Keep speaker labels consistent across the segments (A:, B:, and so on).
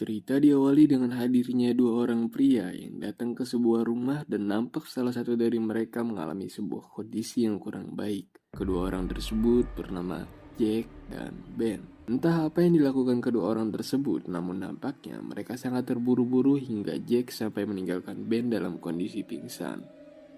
A: Cerita diawali dengan hadirnya dua orang pria yang datang ke sebuah rumah dan nampak salah satu dari mereka mengalami sebuah kondisi yang kurang baik. Kedua orang tersebut bernama Jack dan Ben. Entah apa yang dilakukan kedua orang tersebut, namun nampaknya mereka sangat terburu-buru hingga Jack sampai meninggalkan Ben dalam kondisi pingsan.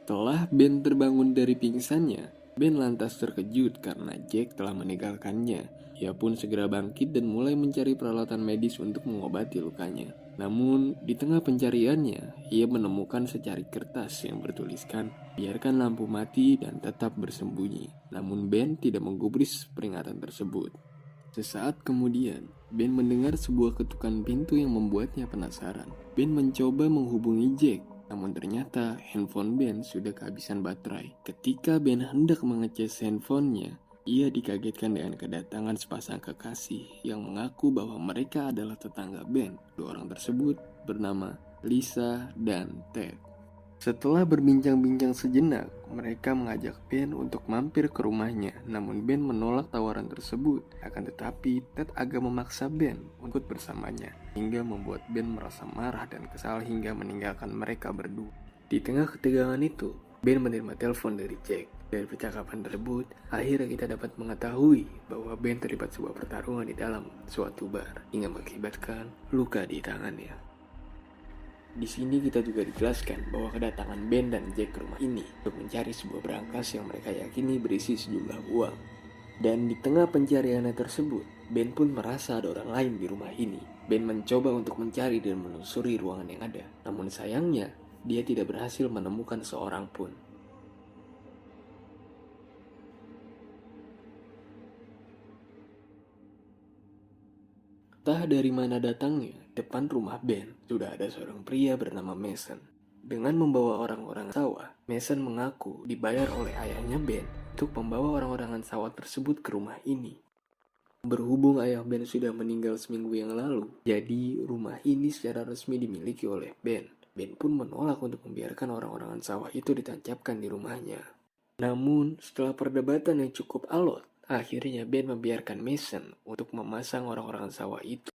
A: Setelah Ben terbangun dari pingsannya, Ben lantas terkejut karena Jack telah meninggalkannya. Ia pun segera bangkit dan mulai mencari peralatan medis untuk mengobati lukanya. Namun, di tengah pencariannya, ia menemukan secari kertas yang bertuliskan, "Biarkan lampu mati dan tetap bersembunyi." Namun Ben tidak menggubris peringatan tersebut. Sesaat kemudian, Ben mendengar sebuah ketukan pintu yang membuatnya penasaran. Ben mencoba menghubungi Jack, namun ternyata handphone Ben sudah kehabisan baterai. Ketika Ben hendak mengecas handphonenya, ia dikagetkan dengan kedatangan sepasang kekasih yang mengaku bahwa mereka adalah tetangga Ben. Dua orang tersebut bernama Lisa dan Ted. Setelah berbincang-bincang sejenak, mereka mengajak Ben untuk mampir ke rumahnya. Namun Ben menolak tawaran tersebut. Akan tetapi, Ted agak memaksa Ben untuk bersamanya, hingga membuat Ben merasa marah dan kesal hingga meninggalkan mereka berdua. Di tengah ketegangan itu, Ben menerima telepon dari Jack. Dari percakapan tersebut, akhirnya kita dapat mengetahui bahwa Ben terlibat sebuah pertarungan di dalam suatu bar hingga mengakibatkan luka di tangannya. Di sini kita juga dijelaskan bahwa kedatangan Ben dan Jack ke rumah ini untuk mencari sebuah berangkas yang mereka yakini berisi sejumlah uang. Dan di tengah pencariannya tersebut, Ben pun merasa ada orang lain di rumah ini. Ben mencoba untuk mencari dan menelusuri ruangan yang ada. Namun sayangnya, dia tidak berhasil menemukan seorang pun. Entah dari mana datangnya, depan rumah Ben sudah ada seorang pria bernama Mason. Dengan membawa orang-orang sawah, Mason mengaku dibayar oleh ayahnya Ben untuk membawa orang-orangan sawah tersebut ke rumah ini. Berhubung ayah Ben sudah meninggal seminggu yang lalu, jadi rumah ini secara resmi dimiliki oleh Ben. Ben pun menolak untuk membiarkan orang-orangan sawah itu ditancapkan di rumahnya. Namun, setelah perdebatan yang cukup alot, akhirnya Ben membiarkan Mason untuk memasang orang-orangan sawah itu.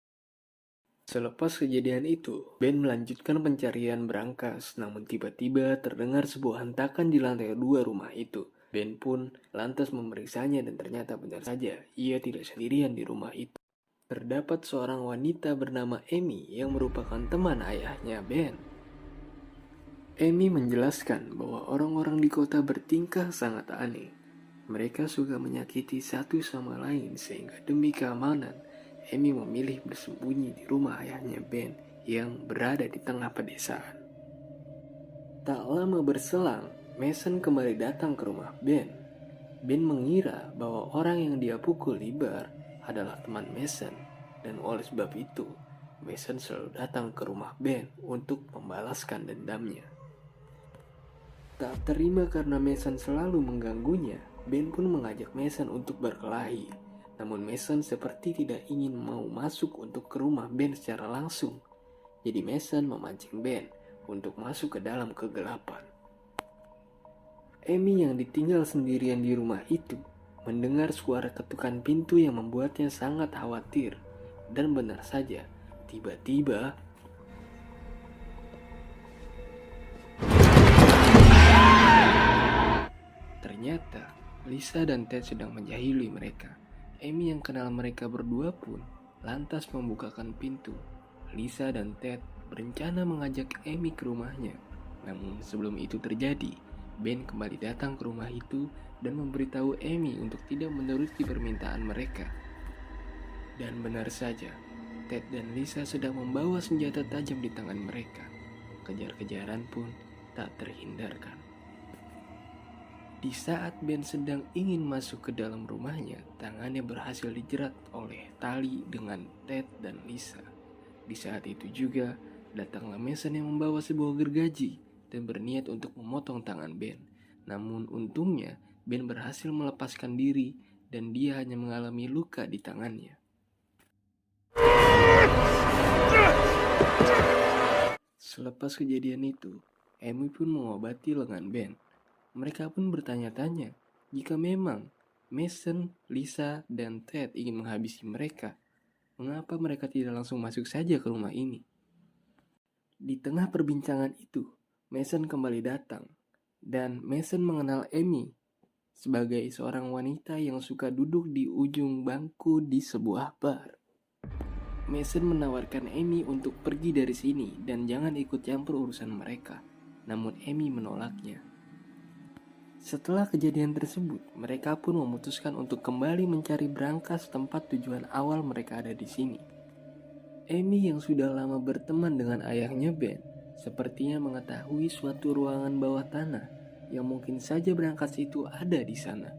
A: Selepas kejadian itu, Ben melanjutkan pencarian berangkas, namun tiba-tiba terdengar sebuah hentakan di lantai 2 rumah itu. Ben pun lantas memeriksanya dan ternyata benar saja, ia tidak sendirian di rumah itu. Terdapat seorang wanita bernama Amy yang merupakan teman ayahnya Ben. Amy menjelaskan bahwa orang-orang di kota bertingkah sangat aneh. Mereka suka menyakiti satu sama lain sehingga demi keamanan, Amy memilih bersembunyi di rumah ayahnya Ben yang berada di tengah pedesaan. Tak lama berselang, Mason kembali datang ke rumah Ben. Ben mengira bahwa orang yang dia pukul di bar adalah teman Mason, dan oleh sebab itu, Mason selalu datang ke rumah Ben untuk membalaskan dendamnya. Tak terima karena Mason selalu mengganggunya, Ben pun mengajak Mason untuk berkelahi. Namun Mason seperti tidak ingin mau masuk untuk ke rumah Ben secara langsung. Jadi Mason memancing Ben untuk masuk ke dalam kegelapan. Amy yang ditinggal sendirian di rumah itu mendengar suara ketukan pintu yang membuatnya sangat khawatir. Dan benar saja, tiba-tiba ternyata Lisa dan Ted sedang menjahili mereka. Amy yang kenal mereka berdua pun lantas membukakan pintu. Lisa dan Ted berencana mengajak Amy ke rumahnya. Namun sebelum itu terjadi, Ben kembali datang ke rumah itu dan memberitahu Amy untuk tidak menuruti permintaan mereka. Dan benar saja, Ted dan Lisa sedang membawa senjata tajam di tangan mereka. Kejar-kejaran pun tak terhindarkan. Di saat Ben sedang ingin masuk ke dalam rumahnya, tangannya berhasil dijerat oleh tali dengan Ted dan Lisa. Di saat itu juga, datanglah Mason yang membawa sebuah gergaji dan berniat untuk memotong tangan Ben. Namun untungnya, Ben berhasil melepaskan diri dan dia hanya mengalami luka di tangannya. Selepas kejadian itu, Amy pun mengobati lengan Ben. Mereka pun bertanya-tanya jika memang Mason, Lisa, dan Ted ingin menghabisi mereka. mengapa mereka tidak langsung masuk saja ke rumah ini? Di tengah perbincangan itu, Mason kembali datang, dan Mason mengenal Amy sebagai seorang wanita yang suka duduk di ujung bangku di sebuah bar. Mason menawarkan Amy untuk pergi dari sini dan jangan ikut campur urusan mereka, namun Amy menolaknya. Setelah kejadian tersebut, mereka pun memutuskan untuk kembali mencari berangkas tempat tujuan awal mereka ada di sini. Amy yang sudah lama berteman dengan ayahnya Ben, sepertinya mengetahui suatu ruangan bawah tanah yang mungkin saja berangkas itu ada di sana.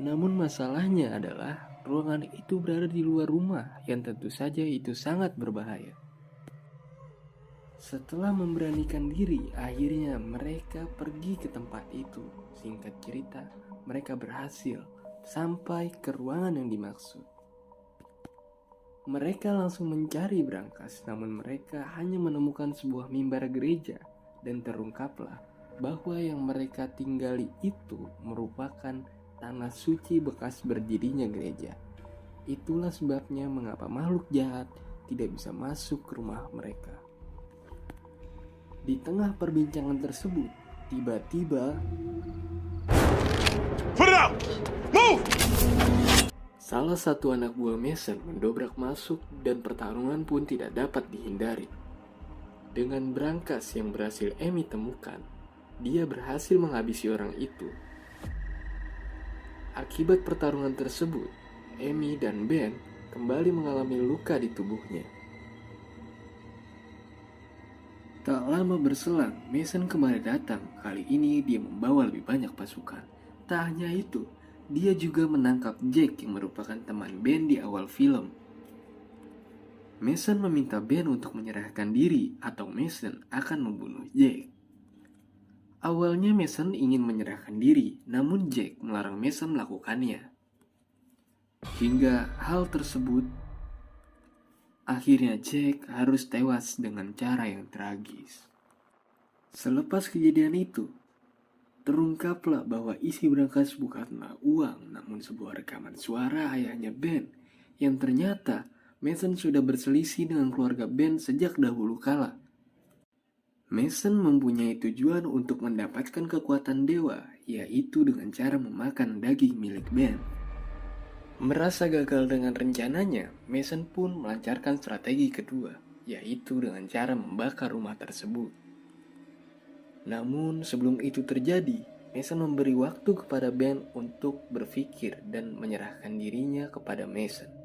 A: Namun masalahnya adalah ruangan itu berada di luar rumah yang tentu saja itu sangat berbahaya. Setelah memberanikan diri, akhirnya mereka pergi ke tempat itu. Singkat cerita, mereka berhasil sampai ke ruangan yang dimaksud. Mereka langsung mencari berangkas, namun mereka hanya menemukan sebuah mimbar gereja dan terungkaplah bahwa yang mereka tinggali itu merupakan tanah suci bekas berdirinya gereja. Itulah sebabnya mengapa makhluk jahat tidak bisa masuk ke rumah mereka. Di tengah perbincangan tersebut, tiba-tiba
B: Put it out! Move!
A: salah satu anak buah Mason mendobrak masuk dan pertarungan pun tidak dapat dihindari. Dengan berangkas yang berhasil Amy temukan, dia berhasil menghabisi orang itu. Akibat pertarungan tersebut, Amy dan Ben kembali mengalami luka di tubuhnya. Tak lama berselang, Mason kembali datang. Kali ini dia membawa lebih banyak pasukan. Tak hanya itu, dia juga menangkap Jack yang merupakan teman Ben di awal film. Mason meminta Ben untuk menyerahkan diri atau Mason akan membunuh Jack. Awalnya Mason ingin menyerahkan diri, namun Jack melarang Mason melakukannya. Hingga hal tersebut, akhirnya Jack harus tewas dengan cara yang tragis. Selepas kejadian itu, terungkaplah bahwa isi berangkas bukanlah uang, namun sebuah rekaman suara ayahnya Ben, yang ternyata Mason sudah berselisih dengan keluarga Ben sejak dahulu kala. Mason mempunyai tujuan untuk mendapatkan kekuatan dewa, yaitu dengan cara memakan daging milik Ben. Merasa gagal dengan rencananya, Mason pun melancarkan strategi kedua, yaitu dengan cara membakar rumah tersebut. Namun sebelum itu terjadi, Mason memberi waktu kepada Ben untuk berpikir dan menyerahkan dirinya kepada Mason.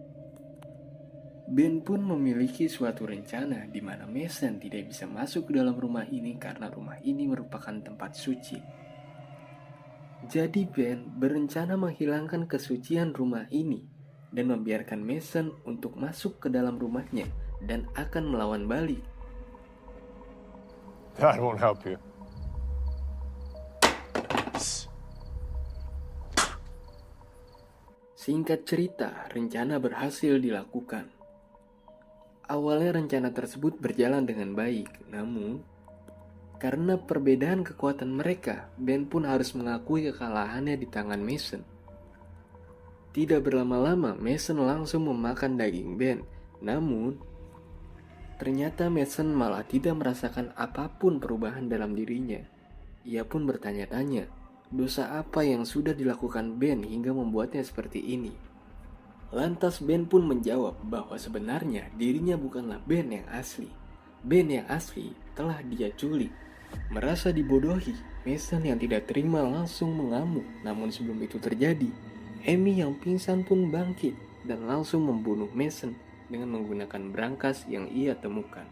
A: Ben pun memiliki suatu rencana di mana Mason tidak bisa masuk ke dalam rumah ini karena rumah ini merupakan tempat suci. Jadi Ben berencana menghilangkan kesucian rumah ini dan membiarkan Mason untuk masuk ke dalam rumahnya dan akan melawan balik.
B: That won't help you.
A: Singkat cerita, rencana berhasil dilakukan. Awalnya rencana tersebut berjalan dengan baik, namun karena perbedaan kekuatan mereka, Ben pun harus mengakui kekalahannya di tangan Mason. Tidak berlama-lama, Mason langsung memakan daging Ben, namun ternyata Mason malah tidak merasakan apapun perubahan dalam dirinya. Ia pun bertanya-tanya, dosa apa yang sudah dilakukan Ben hingga membuatnya seperti ini? Lantas Ben pun menjawab bahwa sebenarnya dirinya bukanlah Ben yang asli. Ben yang asli telah dia culik. Merasa dibodohi, Mason yang tidak terima langsung mengamuk. Namun sebelum itu terjadi, Amy yang pingsan pun bangkit dan langsung membunuh Mason dengan menggunakan berangkas yang ia temukan.